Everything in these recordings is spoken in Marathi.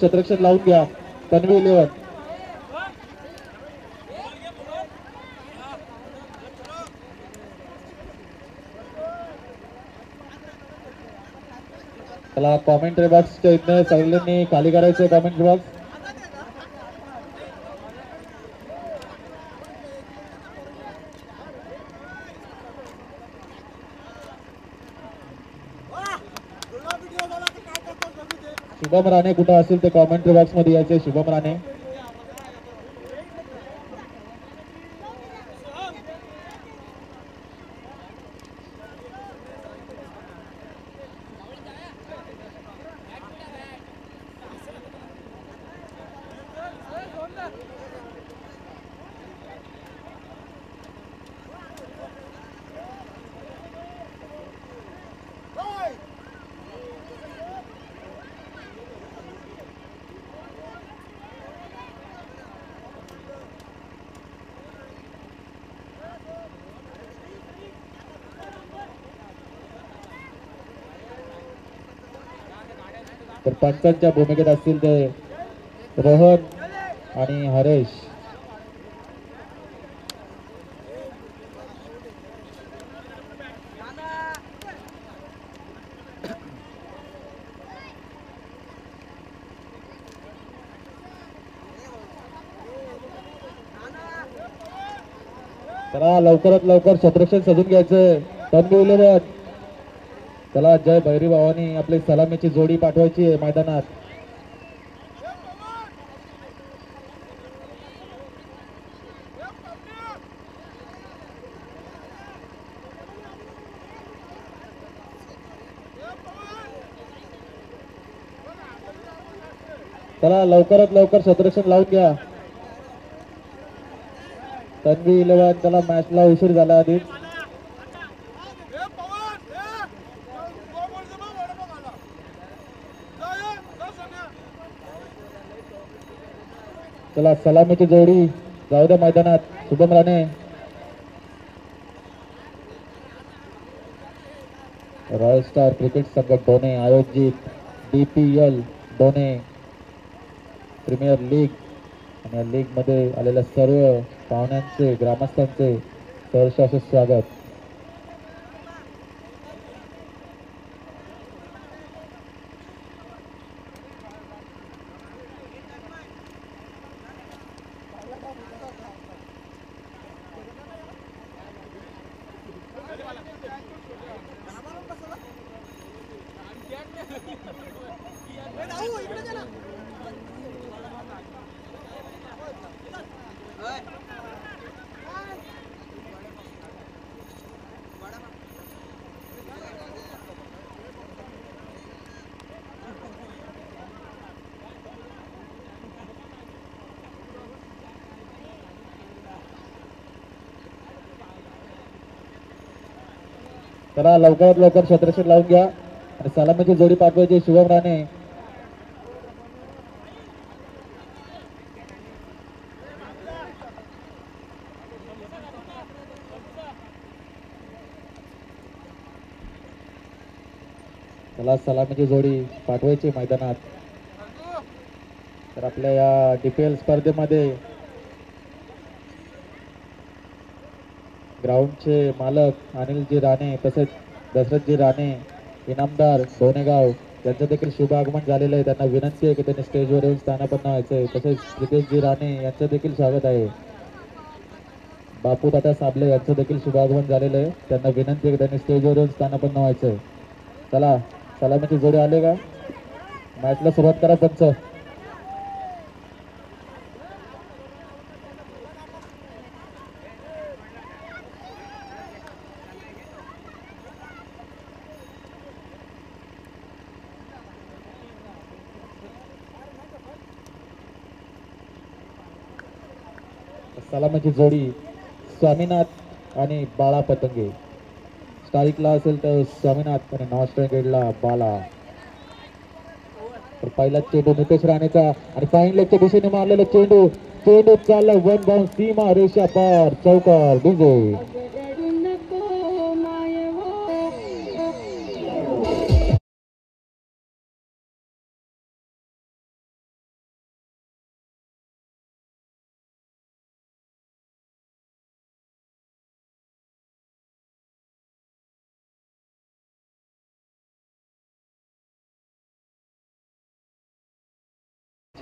क्षेत्ररक्षण लावून घ्या. तन्वी 11. चला कॉमेंट्री बॉक्सच्या इथं सगळ्यांनी खाली करायचं कॉमेंट्री बॉक्स. शुभम राणे कुठं असेल ते कॉमेंट्री बॉक्स मध्ये यायचे. शुभम राणे तर पंचांच्या भूमिकेत असतील ते रोहन आणि हरेश. चला लवकरात लवकर क्षेत्ररक्षण सजून घ्यायचं. तन्वी 11. चला जय भैरी भावानी आपली सलामीची जोडी पाठवायची आहे मैदानात. चला लवकरात लवकर क्षेत्ररक्षण लावून घ्या. तन्वी 11. चला मॅचला उशीर झाला आधीच. चला सलामीची जोडी जाऊ द्या मैदानात. Shubham Rane. Royal star cricket संघ डोने आयोजित DPL डोने प्रीमियर लीग आणि या लीग मध्ये आलेल्या सर्व पाहुण्यांचे ग्रामस्थांचे सहर्ष स्वागत. चला लवकरात लवकर क्षेत्ररक्षण लावून घ्या आणि सलामीची जोडी पाठवायची. शुभम राणे. चला सलामीची जोडी पाठवायची मैदानात. तर आपल्या या DPL स्पर्धेमध्ये ग्राउंडचे मालक अनिलजी राणे तसेच दशरथजी राणे इनामदार डोनेगाव यांचं देखील शुभ आगमन झालेलं आहे. त्यांना विनंती आहे की त्यांनी स्टेजवर येऊन स्थानापन्न व्हायचंय. तसेच प्रितेशजी राणे यांचं देखील स्वागत आहे. बापू दादा साबले यांचं देखील शुभ आगमन झालेलं आहे. त्यांना विनंती आहे की त्यांनी स्टेजवर येऊन स्थानापन्न व्हायचंय. चला सलामीची जोडी आले का? मॅचला सुरुवात करा पंच. सलामीची जोडी स्वामीनाथ आणि बाळा पतंगे. स्ट्राईकला असेल तर स्वामीनाथ आणि नॉन स्ट्राईकला बाला. तर पहिला चेंडू नितेश राणेचा आणि फाईन लेगच्या दिशेने मारलेला चेंडू. चेंडू चालला वन बाउंड सीमा रेषा पार चौकार. डीजे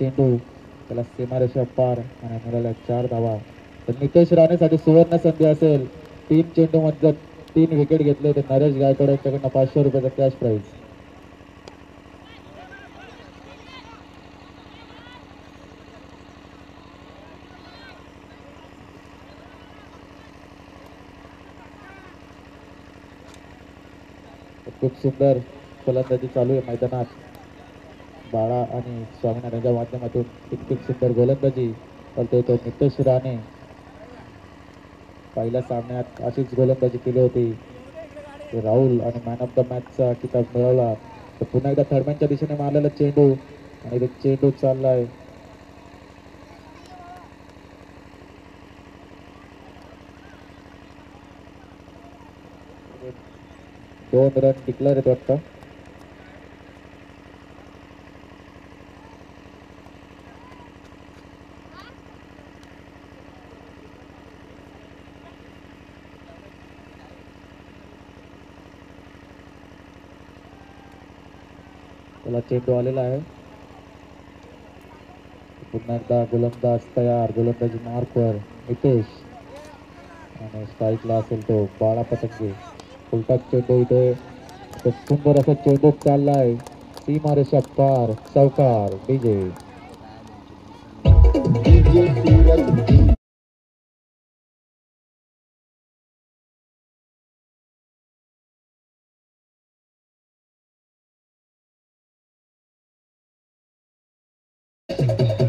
चेंडू त्याला सीमारेषा पार आणि मिळाल्या 4 धावा. तर नितेश राणेसाठी सुवर्ण संधी असेल. 3 चेंडू मध्ये 3 विकेट घेतले तर नरेश गायकवाड यांच्याकडनं 500 रुपयाचा कॅश प्राईज. खूप सुंदर फलंदाजी चालू आहे मैदानात. बाळा आणि स्वामीनाथनच्या माध्यमातून कित्येक सुंदर गोलंदाजी करतोय तो नितेश राणे. पहिल्या सामन्यात अशीच गोलंदाजी केली होती. राहुल आणि मॅन ऑफ द मॅचचा किताब मिळवला. तर पुन्हा एकदा थर्डमॅनच्या दिशेने मारलेला चेंडू आणि ते चेंडू चाललाय. दोन रन डिक्लेअर आहेत वाटतं. त्याला चेंडू आलेला आहे. पुन्हा एकदा गोलंदाज तयार. गोलंदाजी मार्कवर नितेश आणि स्ट्राईकला असेल तो बाळा पतंगे. उलटा चेंडू इथे खूप सुंदर असा चेंडू चाललाय. सीमारेषा पार चौकार. डीजे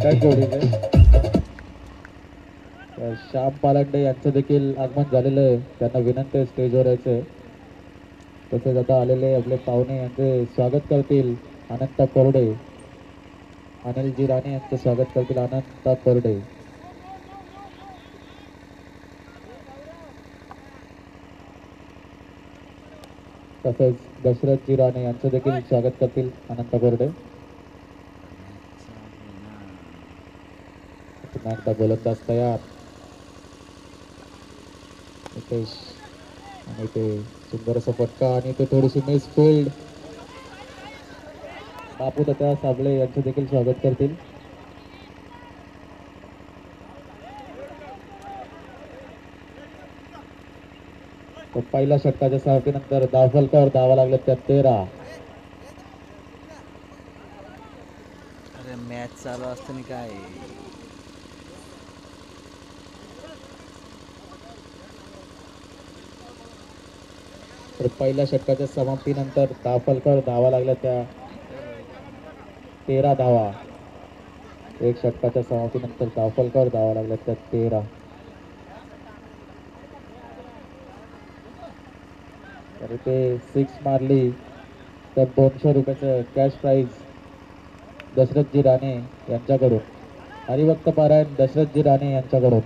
काय जोडीचे. श्याम पालांडे यांचं देखील आगमन झालेलं आहे. त्यांना विनंती आहे स्टेजवर यायचं. तसेच आता आलेले आपले पाहुणे यांचे स्वागत करतील अनंत कोरडे. अनिलजी राणे यांचं स्वागत करतील अनंत कोरडे. तसेच दशरथजी राणे यांचं देखील स्वागत करतील अनंत कोरडे. पुन्हा एकदा गोलंदाज तयार. नितेश आणि ते सुंदर असा फटका आणि ते थोडीशी मिस फील्ड. बापू दत्ता साबळे यांचे देखील स्वागत करतील. पहिल्या षटकाच्या सामन्यानंतर दाफलकर धावा लागल्या त्या 13. अरे मॅच चालू असताना काय तर पहिल्या षटकाच्या समाप्तीनंतर दाफलकर धावा लागल्या त्या 13 धावा. एक षटकाच्या समाप्तीनंतर दाफलकर धावा लागल्या त्या 13. तर ते 6 मारली तर 200 रुपयाचं कॅश प्राईज दशरथजी राणे यांच्याकडून. हरिभक्त पारायण दशरथजी राणे यांच्याकडून.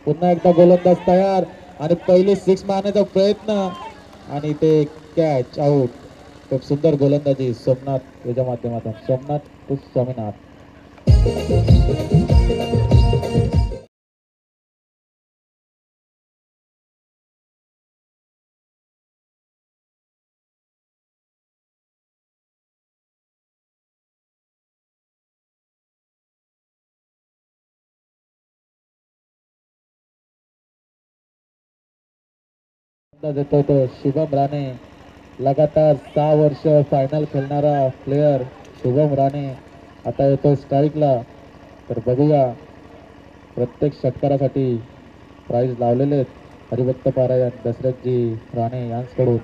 पुन्हा एकदा गोलंदाज तयार आणि पहिली 6 मारण्याचा प्रयत्न आणि ते कॅच आउट. खूप सुंदर गोलंदाजी सोमनाथ याच्या माध्यमातून. सोमनाथ स्वामीनाथ. देतो तो शुभम राणे. लगातार 6 वर्ष फायनल खेळणारा प्लेयर शुभम राणे आता येतो स्ट्राईकला. तर बघूया प्रत्येक षटकारासाठी प्राईज लावलेले आहेत हरिभक्त पारायण दशरथजी राणे यांच्याकडून.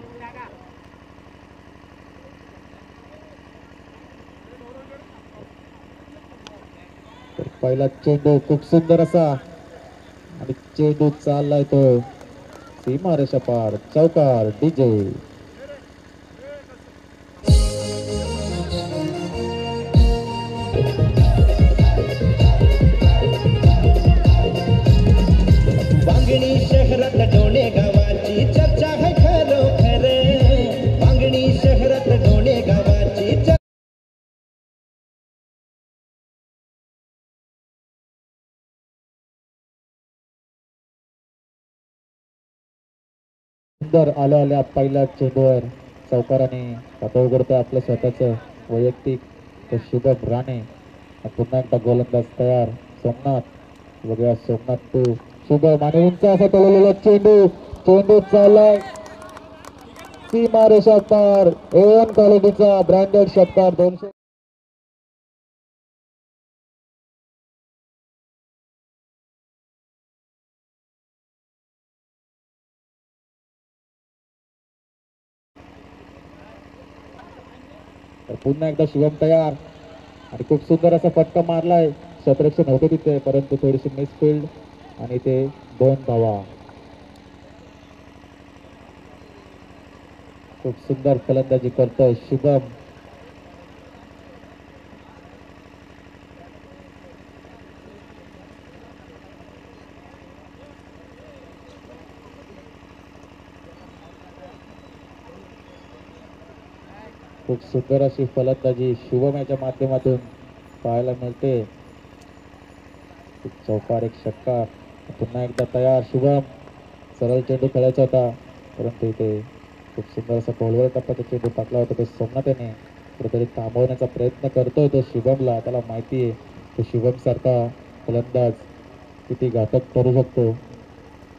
तर पहिला चेंडू खूप सुंदर असा आणि चेंडू चाललाय तो सीमारेषा पार चौकार. डीजे वांगणी शहरात डोणे गावाची चर्चा है खरोखर. वांगणी शहरात डोणे गावाची सुंदर आल्या आल्या पहिल्या चेंडूवर चौकाराने खातं उघडतंय आपलं स्वतःचं वैयक्तिक. तो शुभम राणे पुन्हा एकदा गोलंदाज तयार. सोमनाथ बघूया सोमनाथ टू शुभम आणि उंच असा तोडलेला चेंडू. चेंडू चाललाय सीमारेषा पार. A1 क्वालिटीचा ब्रँडेड षटकार 200. तर पुन्हा एकदा शिवम तयार आणि खूप सुंदर असा फटका मारलाय. क्षेत्ररक्षण होते तिथे परंतु थोडीशी मिसफिल्ड आणि ते 2 धावा. खूप सुंदर फलंदाजी करतोय शुभम. खूप सुंदर अशी फलंदाजी शुभम याच्या माध्यमातून पाहायला मिळते. चौकार एक षटकार. पुन्हा एकदा तयार शुभम. सरळ चेंडू खेळायचा होता परंतु इथे खूप सुंदर असा खोलवर टप्प्याचा चेंडू टाकला होता. तो सोमनाथ याने कुठेतरी थांबवण्याचा प्रयत्न करतोय. तो शुभमला त्याला माहिती आहे तो शुभम सारखा फलंदाज किती घातक करू शकतो.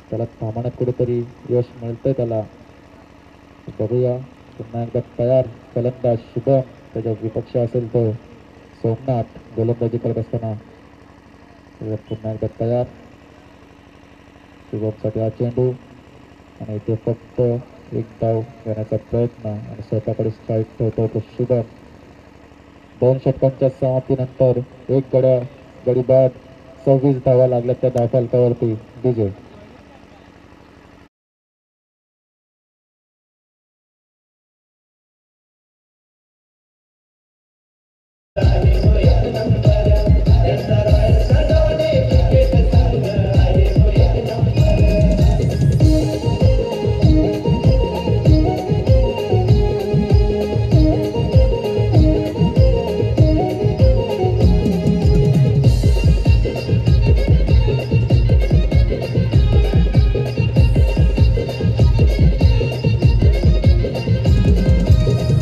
त्याला थांबवण्यात कुठेतरी यश मिळतंय त्याला. बघूया पुन्हा एकदा तयार फलंदाज शुभम. त्याच्या विपक्ष असेल तो सोमनाथ गोलंदाजी करत असताना. पुन्हा एकदा तयार शुभमसाठी हा चेंडू आणि इथे फक्त एक धाव घेण्याचा प्रयत्न आणि स्वतःकडे स्ट्राईक ठेवतो तो शुभम. 2 षटकांच्या समाप्तीनंतर एक गडी बाद 26 धावा लागल्या त्या धावफलकावरती. डीजे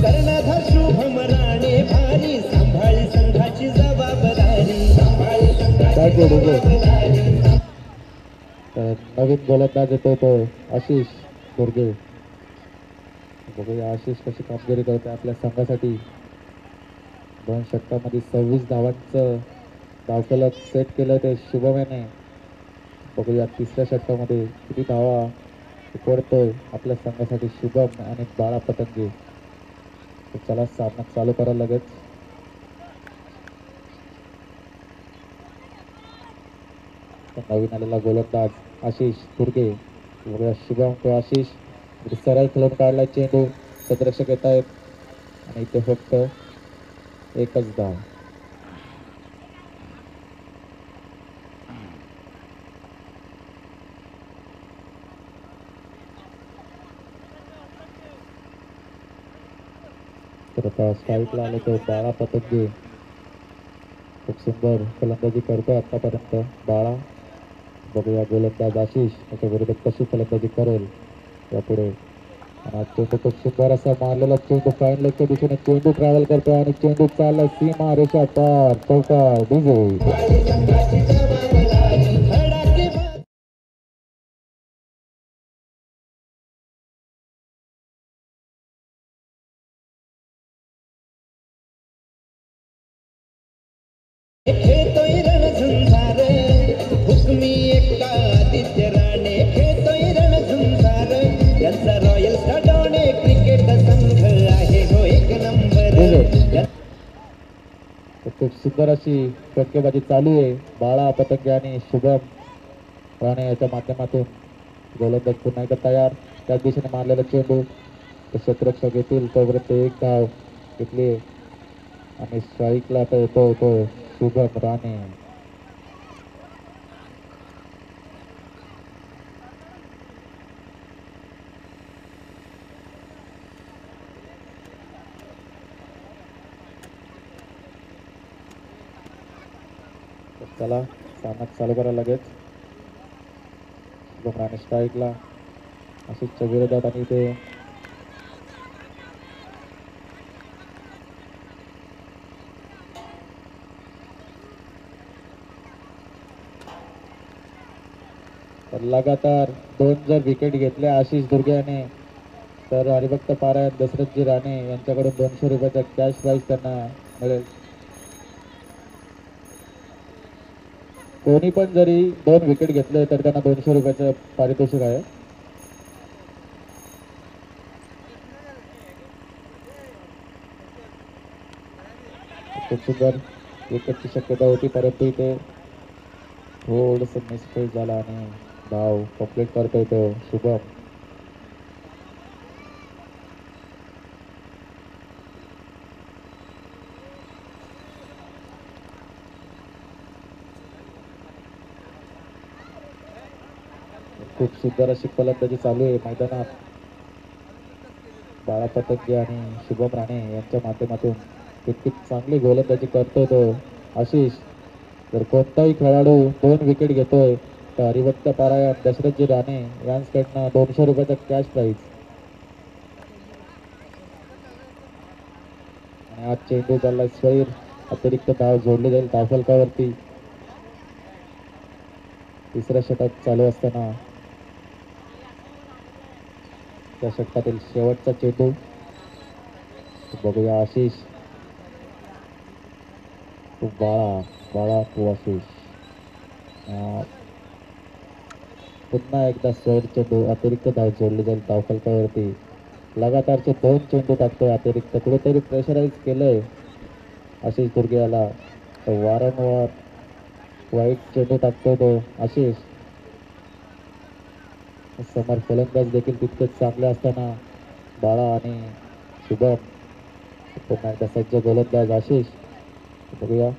कर्णधार शुभम राणे भारी सांभाळी संघाची जबाबदारी. तर नवीन गोलंदाज येतो तो आशिष दुर्गे. बघूया आशिष कशी कामगिरी करते आपल्या संघासाठी. 2 षटकामध्ये 26 धावांचं धावफलक सेट केलं ते शुभम याने. बघूया तिसऱ्या षटकामध्ये किती धावा पडतोय आपल्या संघासाठी शुभम आणि बाळा पतंगे. तर चला सामना चालू करा लगेच. नवीन आलेला गोलंदाज आशिष दुर्गे. बघूया शुभम तो आशिष सरळ खेळून काढलाय चेंडू. क्षेत्ररक्षक येत आहेत आणि इथे फक्त एकच धाव. तर आता स्ट्राईकला आले तो बाळा पतंगे. खूप सुंदर फलंदाजी करतोय आतापर्यंत बाळा. बघूया गोलंदाज आशिष त्याच्या विरोधात कशी फलंदाजी करेल यापुढे. आणि आज चेंडू खूप सुंदर असा मारलेला चेंडू फाईन लेगच्या दिशेने चेंडू ट्रॅव्हल करतोय आणि चेंडू चाललाय सीमा रेषा पार. चौकार डीजे. खेळतोय रणझुंजार हुकमी एका आदित्य राणे. खेळतोय रणझुंजार यांचा रॉयल स्टाडोने क्रिकेट संघ आहे हो 1 नंबर. खूप सुंदर अशी फटकेबाजी चालू आहे बाळा पतंगे आणि शुभम राणे याच्या माध्यमातून. गोलंदाज पुन्हा एकदा तयार. त्याच दिशेने मारलेला चेंडू क्षेत्ररक्षक येतील तोपर्यंत एक धाव घेतली आणि स्ट्राईकला तर येतो तो शुभम राणे. चला सामना चालू करा लगेच. शुभम राणे स्ट्राईकला. आशिषच्या विरोधात आणि ते लगातार 2 जर विकेट घेतल्या आशिष दुर्गे याने तर हरिभक्त पारायण दशरथजी राणे यांच्याकडून 200 रुपयाचा कॅश प्राइज त्यांना मिळेल. कोणी पण जरी 2 विकेट घेतले तर त्यांना 200 रुपयाचं पारितोषिक आहे. खूप सुंदर विकेटची शक्यता होती परंतु इथे थोडस मिसफेस झाला आणि धाव कंप्लीट करतोय तो शुभम. खूप सुंदर अशी फलंदाजी चालू आहे मैदानात. बाळा पतंगे आणि शुभम राणे यांच्या माध्यमातून तितकी चांगली गोलंदाजी करतोय तो आशिष. जर कोणताही खेळाडू 2 विकेट घेतोय तर हरिभक्त पारायण दशरथजी राणे यांच्याकडनं 200 रुपयाचा कॅश प्राइज. आणि आज चेंडू चालला स्वैर अतिरिक्त धाव जोडली जाईल धावफलकावरती. तिसऱ्या षटक चालू असताना त्या षटकातील शेवटचा चेंडू बघूया. आशिष बाळा बाळा तू आशिष. पुन्हा एकदा स्वैर चेंडू अतिरिक्त धाव जोडली जाईल धावफलकावरती. लगातारचे 2 चेंडू टाकतोय अतिरिक्त. कुठेतरी प्रेशराईज केलंय आशिष दुर्गे याला. तर वारंवार वाईट चेंडू टाकतोय तो आशिष. समोर फलंदाज देखील तितकेच चांगले असताना बाळा आणि शुभम पुन्हा एकदा सज्ज गोलंदाज आशिष. बघूया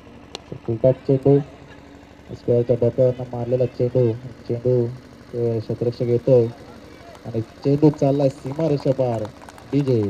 फुलटॉप चेंडू स्क्वेअरच्या डोक्यावरनं मारलेला चेंडू क्षेत्ररक्षक येतोय आणि चेंडू चाललाय सीमारेषा पार. डीजे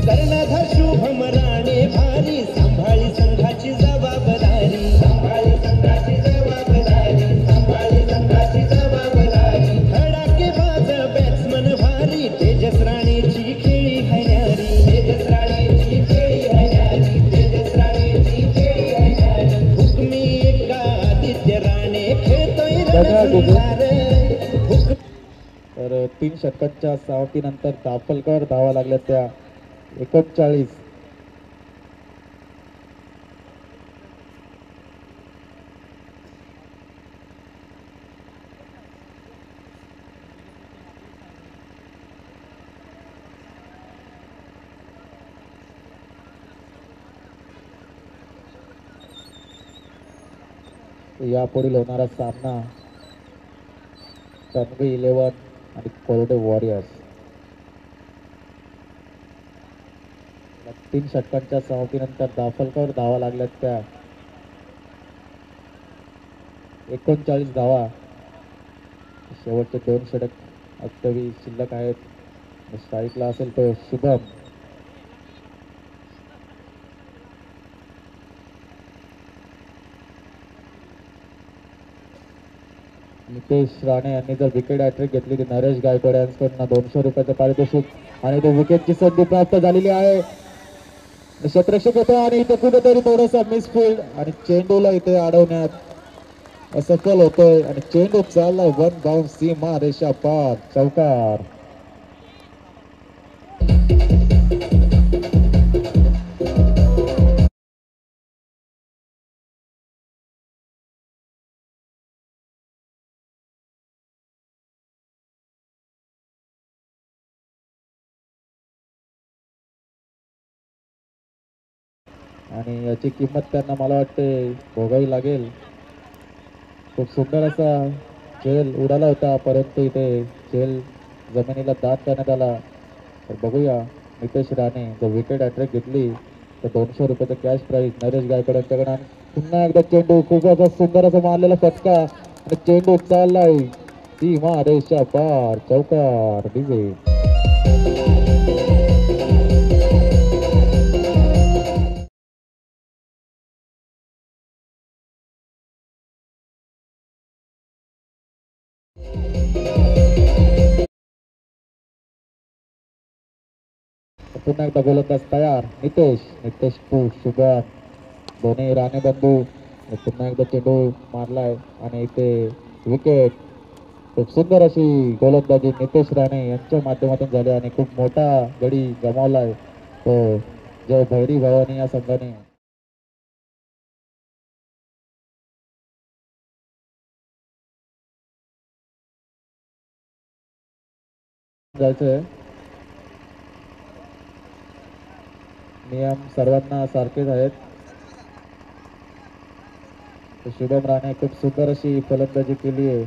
कर्णधार शुभम राणे भारी सांभाळी संघाची जबाबदारी. सांभाळी संघाची जबाबदारी. सांभाळी संघाची जबाबदारी. धडाकेबाज बॅट्समन भारी तेजस राणेची खेळी हरणारी. तेजस राणेची खेळी हरणारी. तेजस राणेची खेळी हरणारी. हुकमी एका आदित्य राणे खेळतोय रणझुंजार. तर 3 षटकांच्या सावकीनंतर धावफलकावर धावा लागल्या त्या 39. यापुढील होणारा सामना तन्वी 11 आणि कोरडे वॉरियर्स. 3 षटकांच्या सावकीनंतर धावफलकावर धावा लागल्यात त्या 39 धावा. शेवटचे 2 षटक अत्तवी शिल्लक आहेत. स्ट्राईकला असेल तो शुभम. नितेश राणे यांनी जर विकेट हॅट्रिक घेतली तर नरेश गायकवाड यांच्याकडनं 200 रुपयाचं पारितोषिक आणि तो विकेटची संधी प्राप्त झालेली आहे. क्षेत्ररक्षक येतो आणि इथे कुठेतरी थोडासा मिसफिल्ड आणि चेंडूला इथे अडवण्यात असफल होतोय आणि चेंडू चालला 1 बाउंड सीमा रेषा पार. चौकार. आणि याची किंमत त्यांना मला वाटते भोगावी लागेल. खूप सुंदर असा झेल उडाला होता परंतु इथे झेल जमिनीला दान करण्यात आला. तर बघूया नितेश राणे जर विकेट हॅट्रिक घेतली तर 200 रुपयाचं कॅश प्राईज नरेश गायकवाड यांच्याकडे. आणि पुन्हा एकदा चेंडू खूप असा सुंदर असा मारलेला फटका आणि चेंडू चाललाय सीमा रेषा पार, चौकार डिजे. पुन्हा एकदा गोलंदाज तयार. नितेश शुभम दोन्ही राणे बंधू. पुन्हा एकदा चेंडू मारलाय आणि इथे विकेट. खूप सुंदर अशी गोलंदाजी नितेश राणे यांच्या माध्यमातून झाली आणि खूप मोठा गडी गमावलाय तो जय भैरी भवानी या संघाने. जायचंय. नियम सर्वांना सारखेच आहेत. शुभम राणे खूप सुंदर अशी फलंदाजी केली आहे.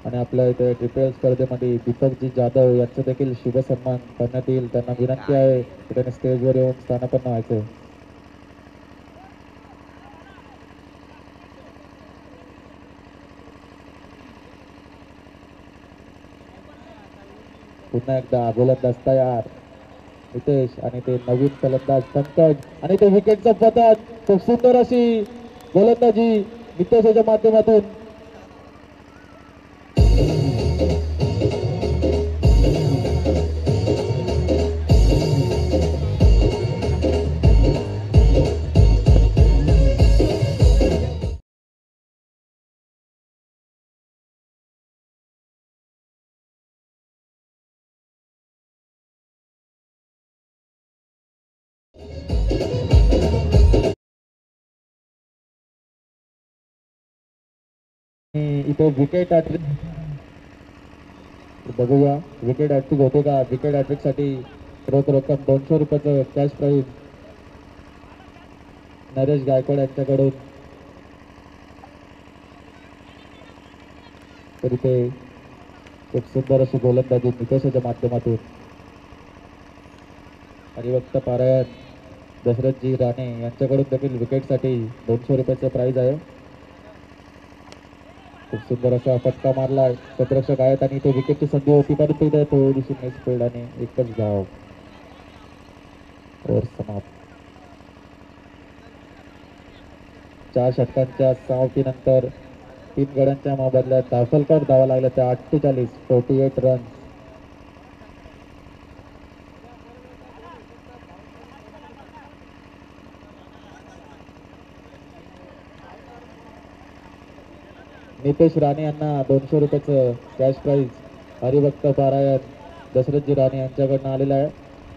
आणि आपल्या इथे DPL स्पर्धेमध्ये दीपकजी जाधव यांचा देखील शुभ सन्मान करण्यात येईल. त्यांना विनंती आहे की त्यांनी स्टेजवर येऊन स्थानापन्न व्हायचे. पुन्हा एकदा गोलंदाज तयार नितेश आणि ते नवीन फलंदाज पंकज आणि ते विकेटचं पतन. खूप सुंदर अशी गोलंदाजी नितेशच्या माध्यमातून. इथे विकेट हॅट्रिक बघूया विकेट हॅट्रिक होते का. विकेट हॅट्रिक साठी रोख रक्कम 200 रुपयाचं कॅश प्राईज नरेश गायकवाड यांच्याकडून. तर इथे खूप सुंदर अशी गोलंदाजी नितेशच्या माध्यमातून. हरिभक्त पारायण दशरथजी राणे यांच्याकडून देखील विकेटसाठी 200 रुपयाचं प्राईज आहे. खूप सुंदर असा फटका मारलाय. क्षेत्ररक्षक आहेत आणि इथे विकेटची संधी होती परंतु इथे थोडीशी मिसफील्ड आणि एकच धाव. ओव्हर समाप्त. 4 षटकांच्या समाप्तीनंतर 3 गड्यांच्या मोबदल्यात धावफलकावर धावा लागल्या त्या 48 रन. नितेश राणे यांना 200 रुपयाचं कॅश प्राईज हरिभक्त पारायण दशरथजी राणे यांच्याकडनं आलेलं आहे.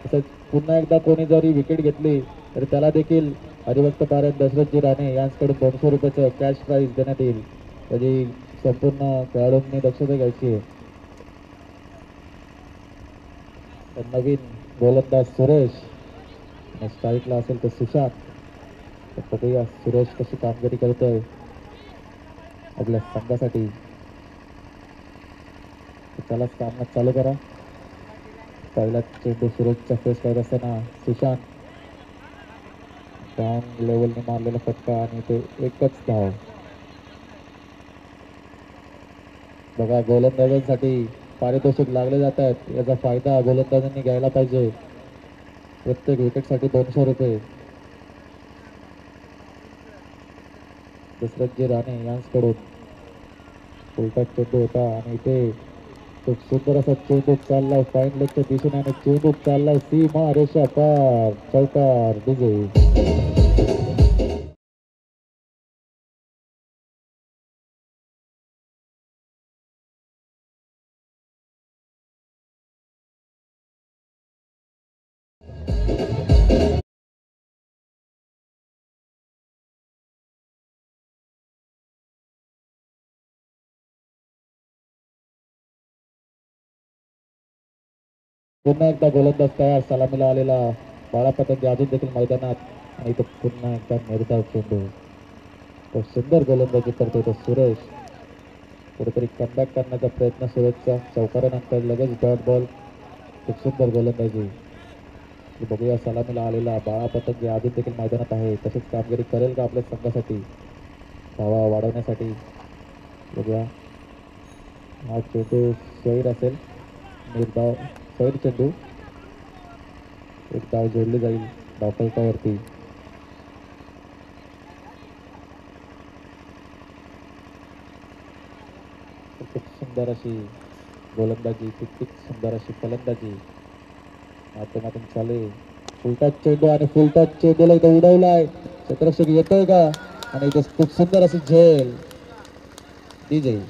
तसंच पुन्हा एकदा कोणी जरी विकेट घेतली तर त्याला देखील हरिभक्त पारायण दशरथजी राणे यांच्याकडून 200 रुपयाचं कॅश प्राईज देण्यात येईल. त्याची संपूर्ण खेळाडूंनी दक्षता घ्यायची आहे. तर नवीन गोलंदाज सुरेश आणि स्ट्राईकला असेल तर सुशांत. तर बघूया सुरेश कशी कामगिरी करतोय आपल्या संघासाठी. त्याला सामना चालू करा. पहिला चेंडू सुरेशचा फेस करत असताना सुशांत डाऊन लेवलने मारलेला फटका आणि ते एकच धाव. बघा गोलंदाजांसाठी पारितोषिक लागले जात आहेत. याचा फायदा गोलंदाजांनी घ्यायला पाहिजे. प्रत्येक विकेटसाठी 200 रुपये. दशरथजी राणे यांच्याकडून उलटा चेंडू होता आणि इथे खूप सुंदर असा चेंडू चाललाय फाईन लेगच्या दिशेने आणि चेंडू चाललाय सीमा रेषा पार, चौकार डिजे. पुन्हा एकदा गोलंदाज तयार, सलामीला आलेला बाळा पतंगे अजून देखील मैदानात. आणि इथं पुन्हा एकदा निर्धाव चेंडू. तो सुंदर गोलंदाजी करतोय तो सुरेश. कुठेतरी कमबॅक करण्याचा प्रयत्न सुरेशचा, चौकारानंतर लगेच डॉट बॉल. खूप सुंदर गोलंदाजी. बघूया सलामीला आलेला बाळा पतंगे अजून देखील मैदानात आहे, तसेच कामगिरी करेल का आपल्या संघासाठी धावा वाढवण्यासाठी. बघूया. हा चेंडू सैर असेल, निर्धाव सैर चेंडू. एक धाव जोडली जाईल धावफलकावरती. खूप सुंदर अशी गोलंदाजी, तितकीच सुंदर अशी फलंदाजी माध्यमातून चालू आहे. फुलटॉस चेंडू आणि फुलटॉस चेंडूला इथं उडवलाय. क्षेत्ररक्षक येतोय का? आणि इथे खूप सुंदर अशी झेल दी जाईल.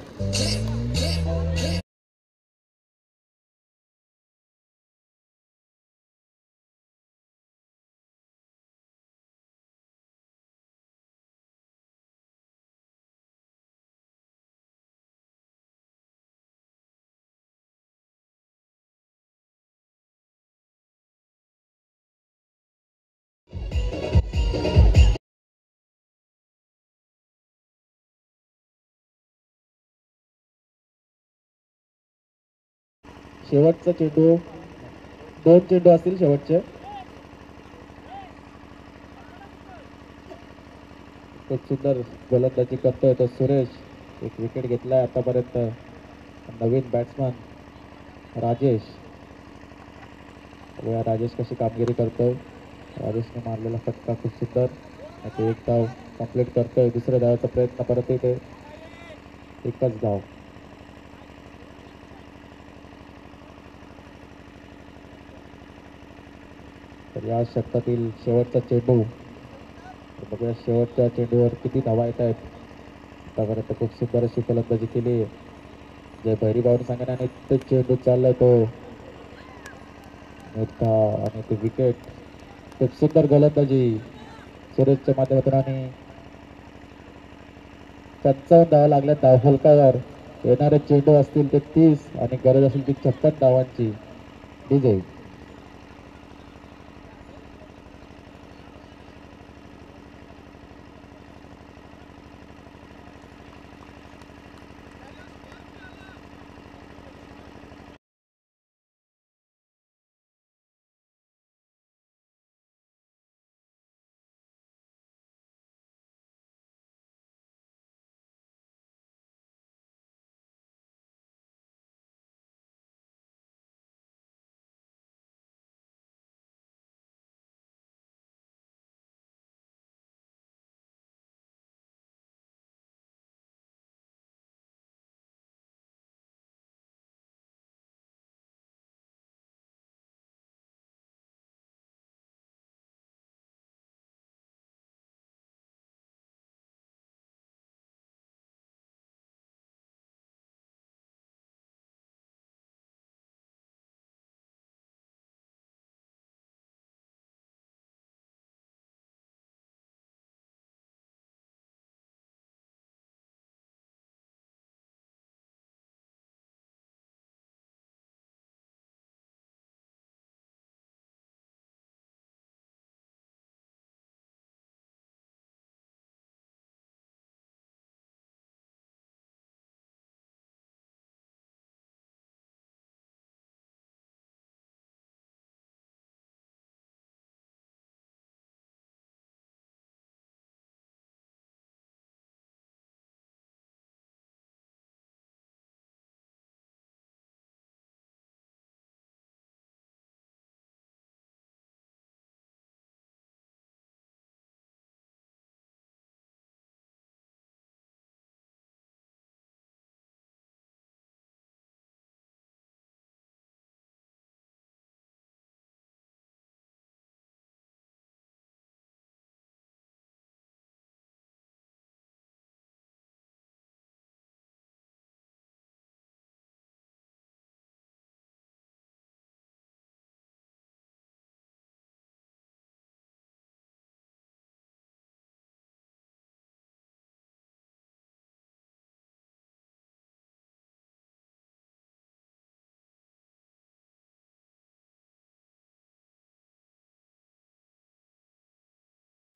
शेवटचा चेंडू, दोन चेंडू असतील शेवटचे. खूप सुंदर गोलंदाजी करतोय तो सुरेश. एक विकेट घेतलाय आतापर्यंत नवीन बॅट्समन राजेश. बघूया राजेश कशी कामगिरी करतोय. राजेशने मारलेला फटका खूप सुंदर. ते एक धाव कंप्लीट करतोय. दुसऱ्या धावाचा प्रयत्न परत येते, एकच धाव. तर या षटकातील शेवटचा चेंडू. बघूया शेवटच्या चेंडूवर किती धावा येत आहेत. आतापर्यंत खूप सुंदर अशी फलंदाजी केली जय भैरी भाऊनी सांगण्याने. ते चेंडू चाललाय तो आणि ते विकेट. खूप सुंदर गोलंदाजी सुरेशच्या माध्यमातून. आणि 55 धावा लागल्या धावफलकावर. येणारे चेंडू असतील ते 30 आणि गरज असेल ती 56 धावांची. डीजे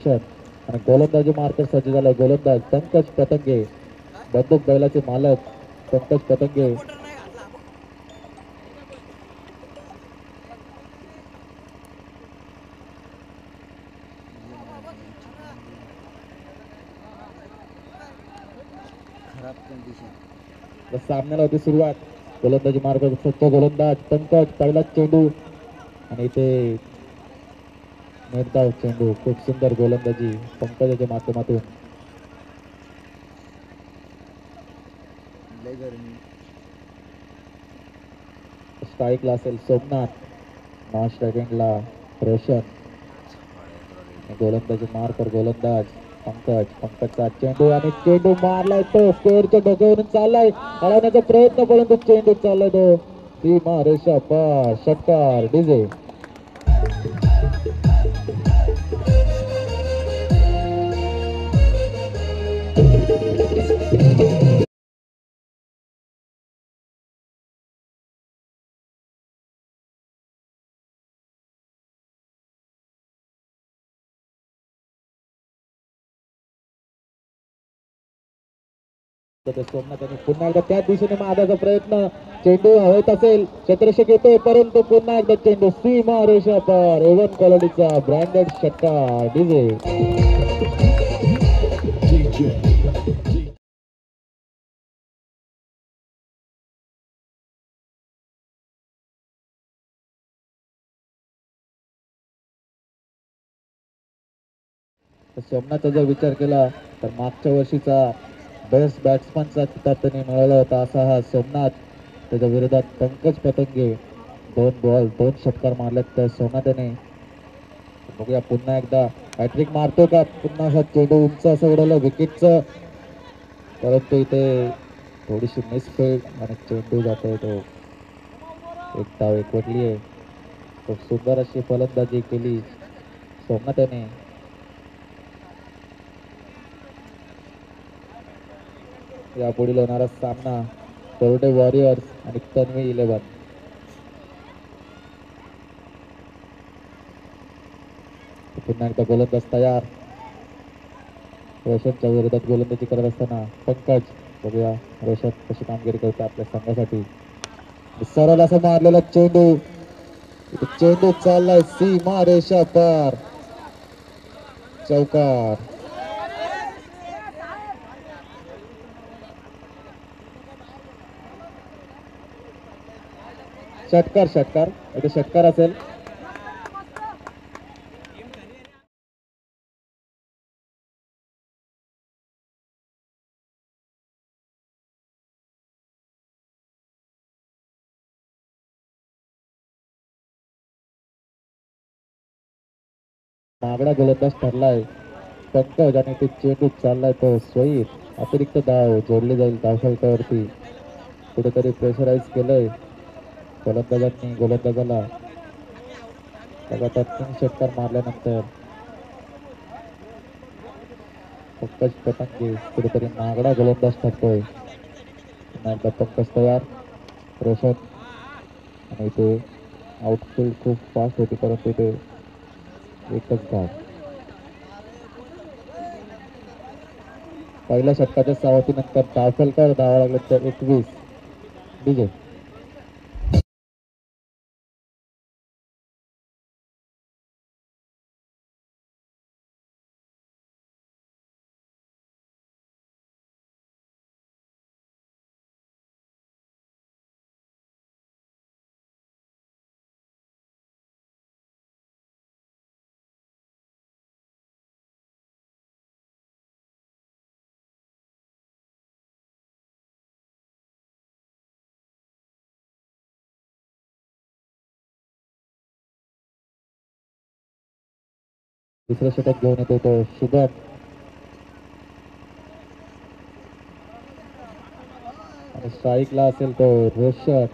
आणि गोलंदाजी मार्कर सज्ज झालाय. गोलंदाज पंकज पतंगे, बंदूक बैलाचे मालक पंकज पतंगे. खराब कंडिशन. सामन्याला होती सुरुवात. गोलंदाजी मार्कर सज्ज गोलंदाज पंकज, पहिला चेंडू आणि इथे निर्धाव चेंडू. खूप सुंदर गोलंदाजी पंकजाच्या माध्यमातून. लय गरमी. स्ट्राईकला असेल सोमनाथ, नॉन स्ट्रायकिंगला रोशन. गोलंदाजी मार्कर गोलंदाज पंकज. पंकजचा चेंडू आणि चेंडू मारलाय तो स्कोअरच्या डोक्यावरून चाललाय. हलवण्याचा प्रयत्न परंतु चेंडू चाललाय तो सीमा रेषा पार. षटकार डीजे. सोमनाथ यांनी पुन्हा एकदा त्याच दिशेने मारण्याचा प्रयत्न. चेंडू हवेत असेल, क्षेत्ररक्षक येतोय परंतु पुन्हा एकदा चेंडू सीमा रेषा पार. एवन क्वालिटीचा ब्रँडेड षटकार डीजे. सोमनाथचा जर विचार केला तर मागच्या वर्षीचा बेस्ट बॅट्समनचा किताब त्यांनी मिळवला होता असा हा सोमनाथ. त्याच्या विरोधात पंकज पतंगे 2 बॉल 2 षटकार मारलेत तर सोमनाथने. बघूया पुन्हा एकदा हॅट्रिक मारतो का. पुन्हा असा चेंडू उंच असं उडवलं विकेटचं, परंतु इथे थोडीशी मिसफील्ड आणि चेंडू जातोय तो. एक धाव एकवटली आहे. खूप सुंदर अशी फलंदाजी केली सोमनाथने. यापुढील होणारा सामना कोरडे वॉरियर्स आणि तन्वी 11. पुन्हा एकदा गोलंदाज तयार. रोशनच्या विरोधात गोलंदाजी करत असताना पंकज. बघूया रोशन कशी कामगिरी करते आपल्या संघासाठी. सरळ असं मारलेला चेंडू. चेंडू चाललाय सीमा रेषा पार. चौकार. षटकार. षटकार इथे षटकार असेल. मागडा गोलंदाज ठरलाय पंकज आणि ते चेंडू चाललाय तो स्वैर. अतिरिक्त धाव जोडली जाईल धावफलकावरती. कुठेतरी प्रेशराईज केलंय गोलंदाजांनी गोलंदाजाला. लगातार 3 षटकार मारल्यानंतर पंकज पतंगे कुठेतरी मागडा गोलंदाज ठरतोय. पुन्हा एकदा पंकज तयार. रोशन आणि इथे आउटफील्ड खूप फास्ट होती परंतु इथे एकच धाव. पहिल्या षटकाच्या सावतीनंतर धावफलकावर धावा लागले तर 21. डीजे. दुसरं षटक घेऊन येतो तो शुभम. आणि स्ट्राईकला असेल तो रोशन.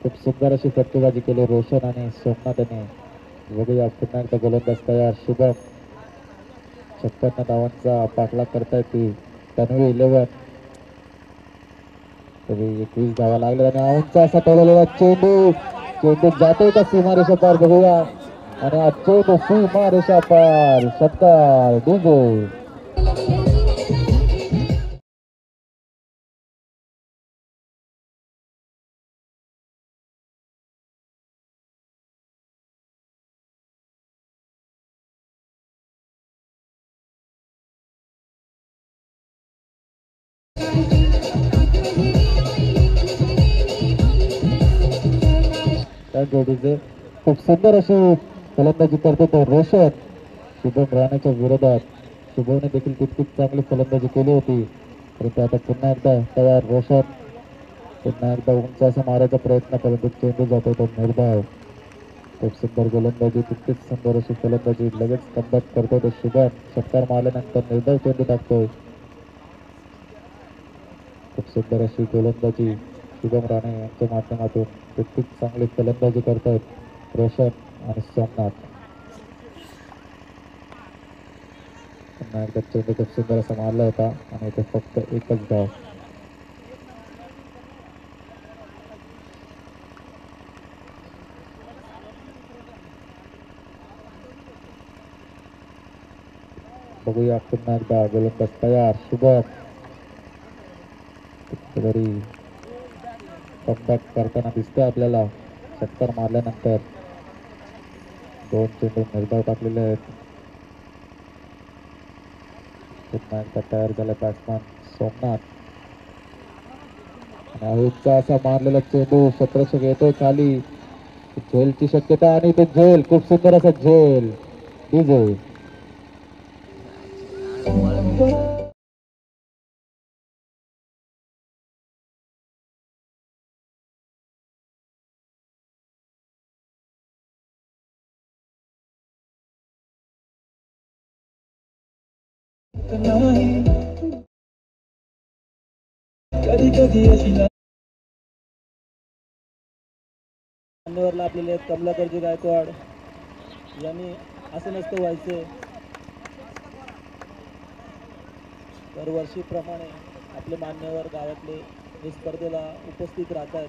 खूप सुंदर अशी फटकेबाजी केली रोशन आणि सोमनाथने. बघूया पुन्हा एकदा गोलंदाज तयार शुभम. 56 धावांचा पाठलाग करतायत ती तन्वी 11. तरी 21 धावा लागल्या आणि आऊनचा असा टोललेला चेंडू. चेंडू जातोय का सीमारेषा पार. बघूया आणि आजचे तो सीमा रेषा पार षटकार डिंगो. त्या जोडीचे खूप सुंदर अशी फलंदाजी करतो तो रोशन शुभम राणेच्या विरोधात. शुभमने देखील तितकीच चांगली फलंदाजी केली होती, परंतु आता पुन्हा एकदा तयार रोशन. पुन्हा एकदा उंच असा मारायचा प्रयत्न, परंतु चेंडू जातो तो निर्धाव. खूप सुंदर गोलंदाजी, तितकीच सुंदर अशी फलंदाजी. लगेच कमबॅक करतो तो शुभम. षटकार मारल्यानंतर निर्धाव चेंडू टाकतोय. खूप सुंदर अशी गोलंदाजी शुभम राणे यांच्या माध्यमातून. तितकीच चांगली फलंदाजी करतायत रोशन आणि सोमनाथ. पुन्हा एकदा चेंडू खूप सुंदर असा मारला होता आणि इथे फक्त एकच धाव. बघूया पुन्हा एकदा गोलंदाज तयार शुभम. कुठेतरी कमबॅक करताना दिसतोय आपल्याला. षटकार मारल्यानंतर 2 चेंडू निर्धाव टाकलेले आहेत. पुन्हा एकदा तयार झाला बॅट्समॅन सोमनाथ. आणि उंचा असा मारलेला चेंडू क्षेत्ररक्षक येतोय खाली. झेलची शक्यता आणि ते झेल, खूप सुंदर असा झेल डीजे. कधी कधी अशी मान्यवरला आपलेले कमलाकरजी गायकवाड यांनी असं नसतं व्हायचं. दरवर्षीप्रमाणे आपले मान्यवर गावातले हे स्पर्धेला उपस्थित राहतात.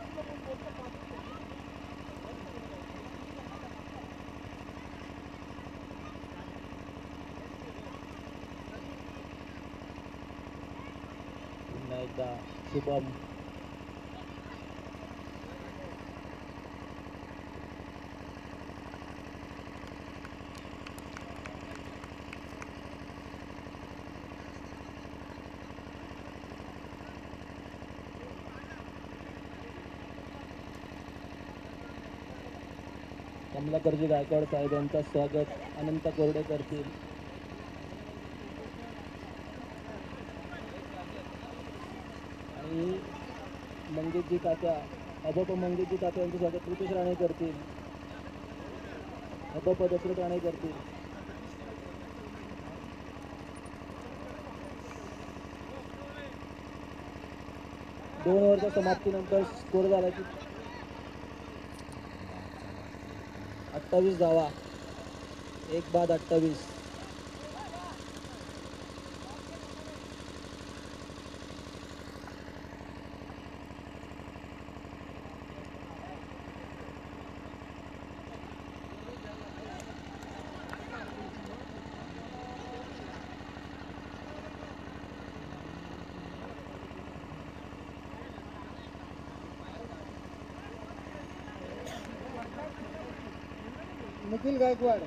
पुन्हा एकदा शुभम. कमलाकरजी गायकवाड साहेब यांचं स्वागत अनंत कोरडे करतील. आणि मंगेशजी तात्या, अबप मंगेशजी तात्या यांचं स्वागत प्रितेश राणे करतील. अबप दशरथ राणे करतील. दोन ओव्हरच्या समाप्तीनंतर स्कोर झाला की 28 धावा, 1 बाद 28. निखिल गायकवाड,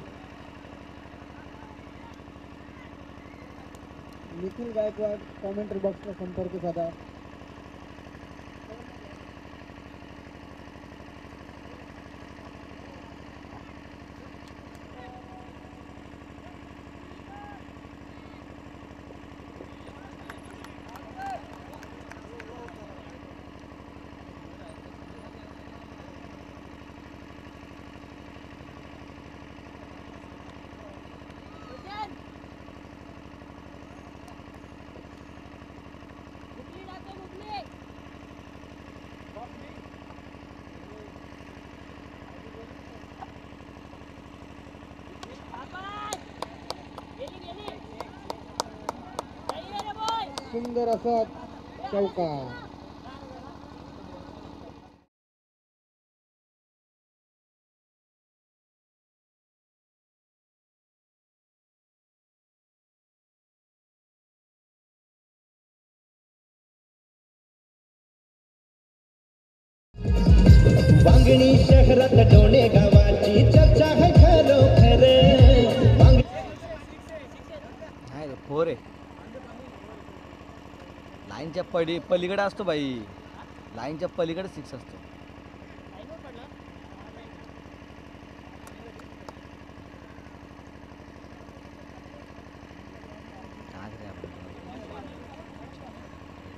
निखिल गायकवाड कॉमेंट्री बॉक्सला संपर्क साधा. सुंदर असा चौकार. मागणी शहरात डोणे गावाची चर्चा है खरोखर नाही रे फोर आहे लाईनच्या पलीकडे असतो बाई लाईनच्या पलीकडे सिक्स असतो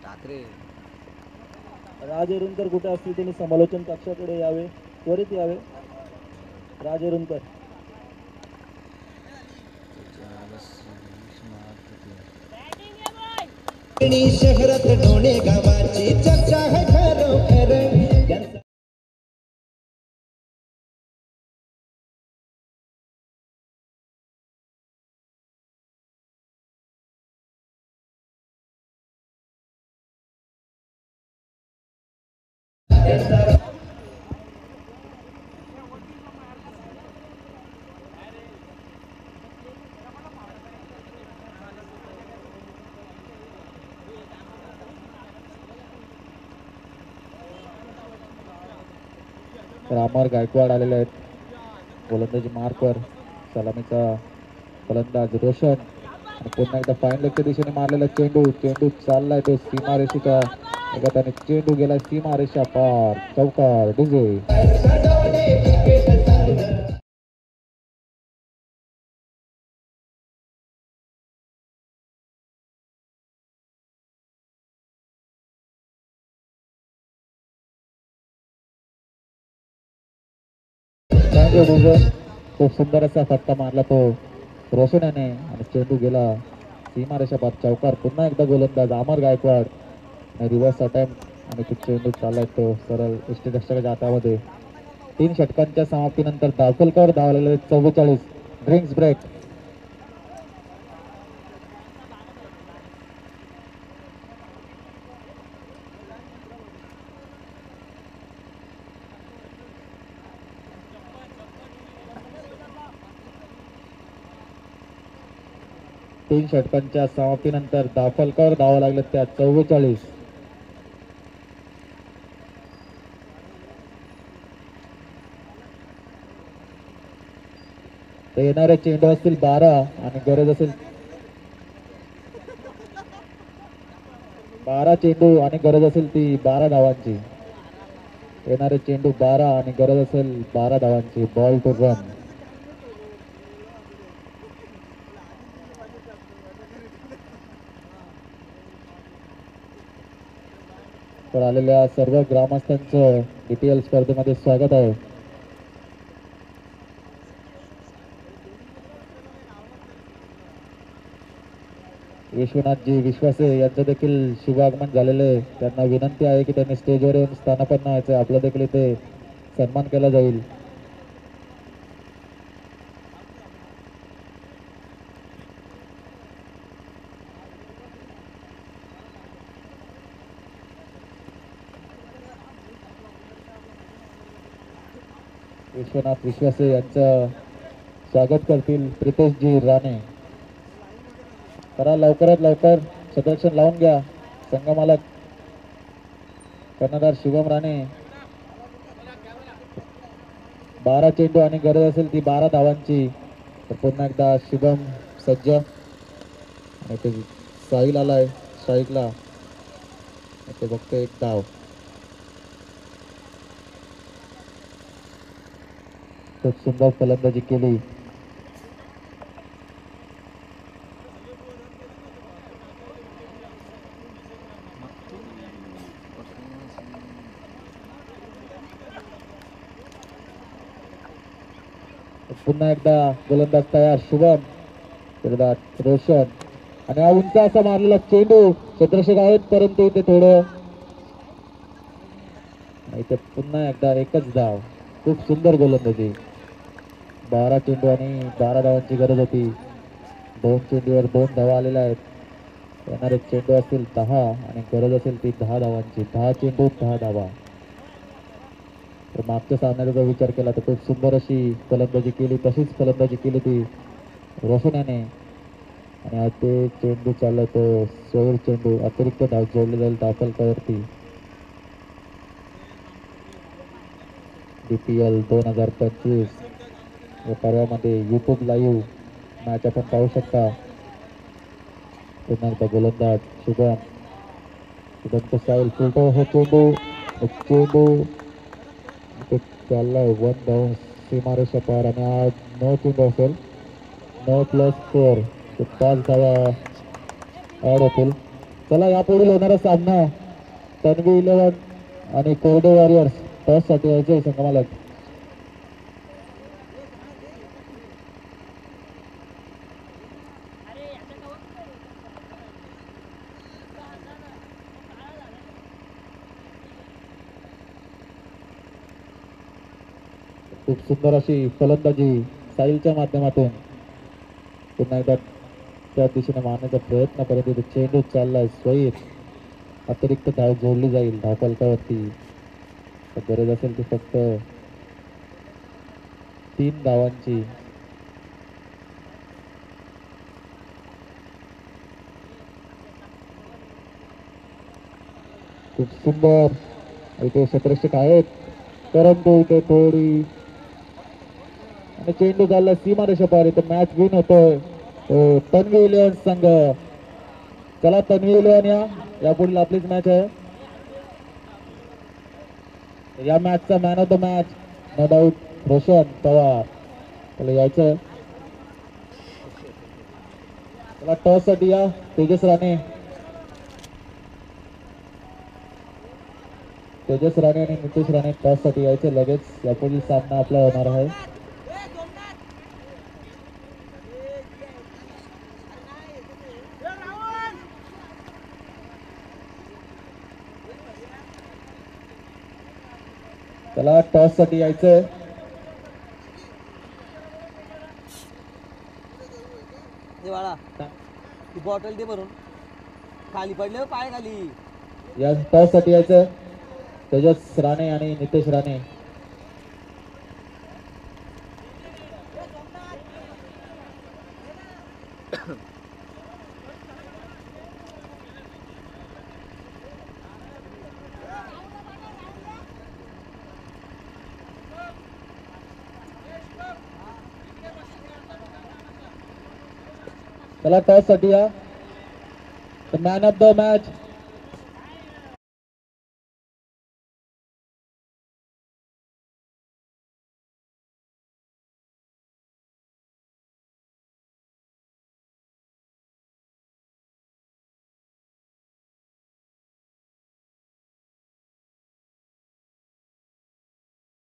टाकरे राज एरुणकर कुठे असतील त्यांनी समालोचन कक्षाकडे यावे, त्वरित यावे. राज एरुणकर मागणी शहरात डोणे गावाची चर्चा है खरोखर यांचा तर अमर गायकवाड आलेले आहेत गोलंदाजी मार्कवर. सलामीचा फलंदाज रोशन आणि पुन्हा एकदा फाईन लेगच्या दिशेने मारलेला चेंडू चाललाय तो सीमारेषेच्या आणि चेंडू गेला सीमारेषा पार. चौकार डीजे. खूप सुंदर असा फटका मारला तो रोशन याने आणि चेंडू गेला सीमारेषा पार. चौकार. पुन्हा एकदा गोलंदाज अमर गायकवाड रिव्हर्स अटॅम्प्ट आणि तो चेंडू चाललाय तो सरळ यष्टीरक्षकाच्या हातामध्ये. 3 षटकांच्या समाप्तीनंतर दाखलकर धावलेले 44. Drinks break. तीन षटकांच्या समाप्तीनंतर दाखलकर धावा लागले त्या 44. ते येणारे चेंडू असतील 12 आणि गरज असेल 12 चेंडू आणि गरज असेल ती 12 धावांची. येणारे चेंडू 12 आणि गरज असेल 12 धावांची. Ball to run. तर आलेल्या सर्व ग्रामस्थांचं DPL स्पर्धेमध्ये स्वागत आहे. विश्वनाथजी विश्वासे यांचं देखील शुभागमन झालेलं आहे. त्यांना विनंती आहे की त्यांनी स्टेजवर येऊन स्थानापन्न व्हायचं. आपला देखील इथे सन्मान केला जाईल. विश्वनाथ विश्वासे यांचं स्वागत करतील प्रितेशजी राणे. करा लवकरात लवकर सदर्शन लावून घ्या. संघमालक कर्णधार शुभम राणे. 12 चेंडू आणि गरज असेल ती 12 धावांची. तर पुन्हा एकदा शुभम सज्ज आणि ते साहिल आलाय स्ट्राईकला. ते फक्त एक धाव. खूप सुंदर फलंदाजी केली. पुन्हा एकदा गोलंदाज तयार शुभम विरोधात रोशन आणि हा उंच असा मारलेला चेंडू. क्षेत्ररक्षक आहेत परंतु इथे थोडं इथे पुन्हा एकदा एकच धाव. खूप सुंदर गोलंदाजी. 12 चेंडू आणि 12 धावांची गरज होती. 2 चेंडूवर 2 धावा आलेल्या आहेत. येणारे चेंडू असतील 10 आणि गरज असेल ती 10 धावांची. 10 चेंडू 10 धावा. तर मागच्या सामन्याचा जर विचार केला तर खूप सुंदर अशी फलंदाजी केली. तशीच फलंदाजी केली ती रोशन याने आणि आज ते चेंडू चालला तो सोयर चेंडू अतिरिक्त धाव जोडले जाईल दाखलकरवरती. BPL 2025 या पर्वामध्ये यूट्यूब लाईव्ह मॅच आपण पाहू शकता. पुन्हा एकदा गोलंदाज शुभम शुभमचं स्टाईल फुलटो हो चेंडू इथे चाललाय 1 धाव सीमारेषा पार आणि आज नो चेंडू असेल. 9+4 5 धावा ऍड होतील. चला यापुढील होणारा सामना तन्वी 11 आणि कोरडे वॉरियर्स टॉस साठी यायचे संगमालक. खूप सुंदर अशी फलंदाजी साहिलच्या माध्यमातून पुन्हा एकदा त्या दिशेने मारण्याचा प्रयत्न करत होते. चेंडू चाललाय स्वैर अतिरिक्त धाव जोडली जाईल धावफलकावरती. गरज असेल ती फक्त 3 धावांची. खूप सुंदर इथे क्षेत्ररक्षक आहेत परंतु इथे थोडी आणि चेंडू चालला सीमारेषा पार. इथे मॅच विन होतोय तन्वी 11 संघ. चला तन्वी 11 या पुढील आपलीच मॅच आहे. या मॅचचा man of the match no doubt Roshan Pawar. त्याला यायचं. चला टॉस साठी या तेजस राणे आणि नितेश राणे टॉस साठी यायचे लगेच. यापुढील सामना आपला होणार आहे. त्याला टॉस साठी यायचंय. बॉटल दे भरून खाली पडले पाय खाली. या टॉस साठी यायचं तेजस राणे आणि नितेश राणे. चला टॉस साठी या. Man of the match